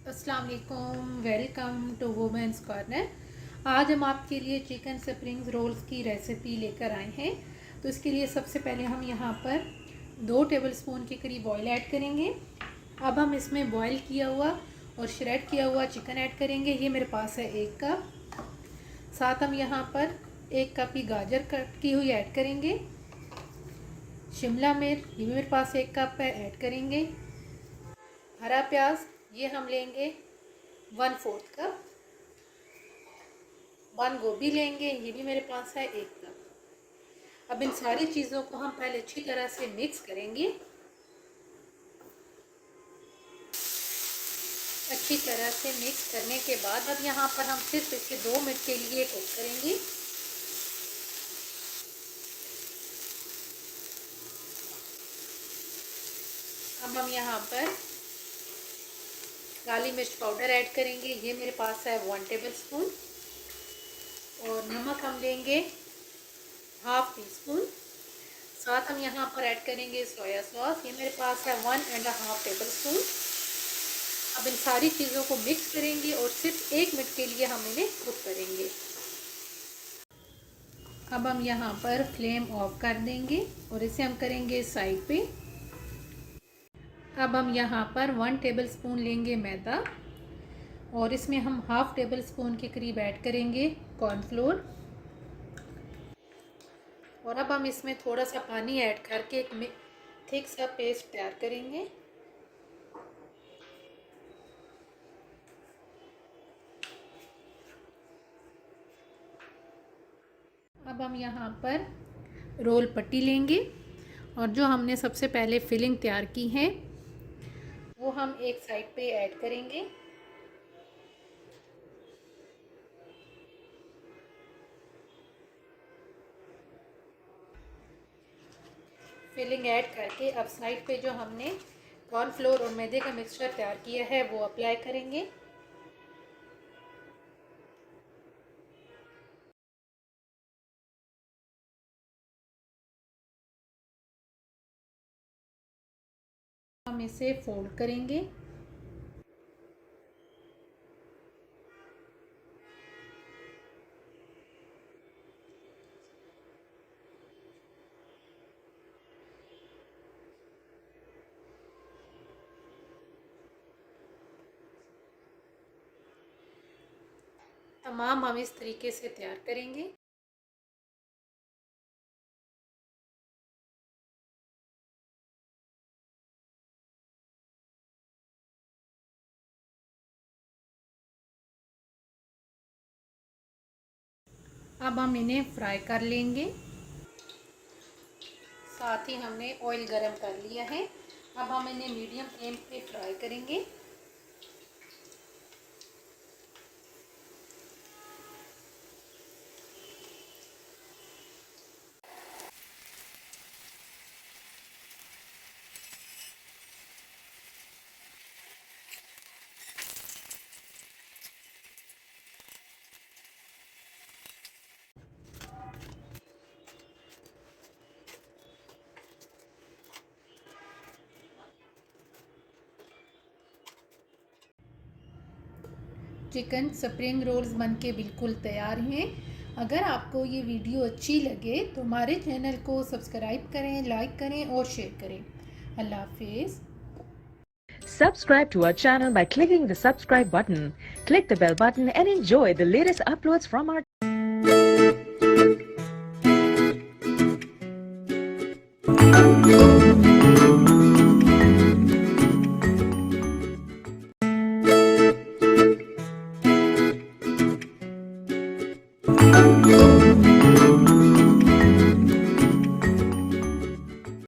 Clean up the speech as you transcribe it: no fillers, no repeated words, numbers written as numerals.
अस्सलाम वालेकुम, welcome to women's corner. आज हम आपके लिए चिकन स्प्रिंग रोल्स की रेसिपी लेकर आए हैं। तो इसके लिए सबसे पहले हम यहाँ पर 2 टेबलस्पून के करीब ऑयल ऐड करेंगे। अब हम इसमें बॉईल किया हुआ और श्रेड किया हुआ चिकन ऐड करेंगे। ये मेरे पास है 1 कप। साथ हम यहाँ पर 1 कप की गाजर कट की हुई ऐड करेंगे। शिमला मिर्च ये भी मेरे पास 1 कप है, ऐड करेंगे। हरा प्याज ये हम लेंगे 1/4 कप। बंद गोभी लेंगे, ये भी मेरे पास है 1 कप। अब इन सारी चीज़ों को हम पहले अच्छी तरह से मिक्स करेंगे। अच्छी तरह से मिक्स करने के बाद अब यहाँ पर हम सिर्फ इसे 2 मिनट के लिए कुक करेंगे। अब हम यहाँ पर काली मिर्च पाउडर ऐड करेंगे। ये मेरे पास है 1 टेबलस्पून। और नमक हम लेंगे 1/2 टीस्पून। साथ हम यहाँ पर ऐड करेंगे सोया सॉस। ये मेरे पास है 1.5 टेबलस्पून। अब इन सारी चीज़ों को मिक्स करेंगे और सिर्फ 1 मिनट के लिए हम इन्हें कुक करेंगे। अब हम यहाँ पर फ्लेम ऑफ कर देंगे और इसे हम करेंगे साइड पे। अब हम यहाँ पर 1 टेबलस्पून लेंगे मैदा और इसमें हम 1/2 टेबलस्पून के करीब ऐड करेंगे कॉर्नफ्लोर। और अब हम इसमें थोड़ा सा पानी ऐड करके एक थिक सा पेस्ट तैयार करेंगे। अब हम यहाँ पर रोल पट्टी लेंगे और जो हमने सबसे पहले फिलिंग तैयार की है वो हम एक साइड पे ऐड करेंगे। फिलिंग ऐड करके अब साइड पे जो हमने कॉर्नफ्लोर और मैदे का मिक्सचर तैयार किया है वो अप्लाई करेंगे। हम इसे फोल्ड करेंगे। तमाम हम इस तरीके से तैयार करेंगे। अब हम इन्हें फ्राई कर लेंगे। साथ ही हमने ऑयल गरम कर लिया है। अब हम इन्हें मीडियम फ्लेम पे फ्राई करेंगे। चिकन स्प्रिंग रोल्स बनके बिल्कुल तैयार हैं। अगर आपको ये वीडियो अच्छी लगे तो हमारे चैनल को सब्सक्राइब करें, लाइक करें और शेयर करें। अल्लाह हाफिज़। Subscribe to our channel by clicking the subscribe button. Click the bell button and enjoy the latest uploads from our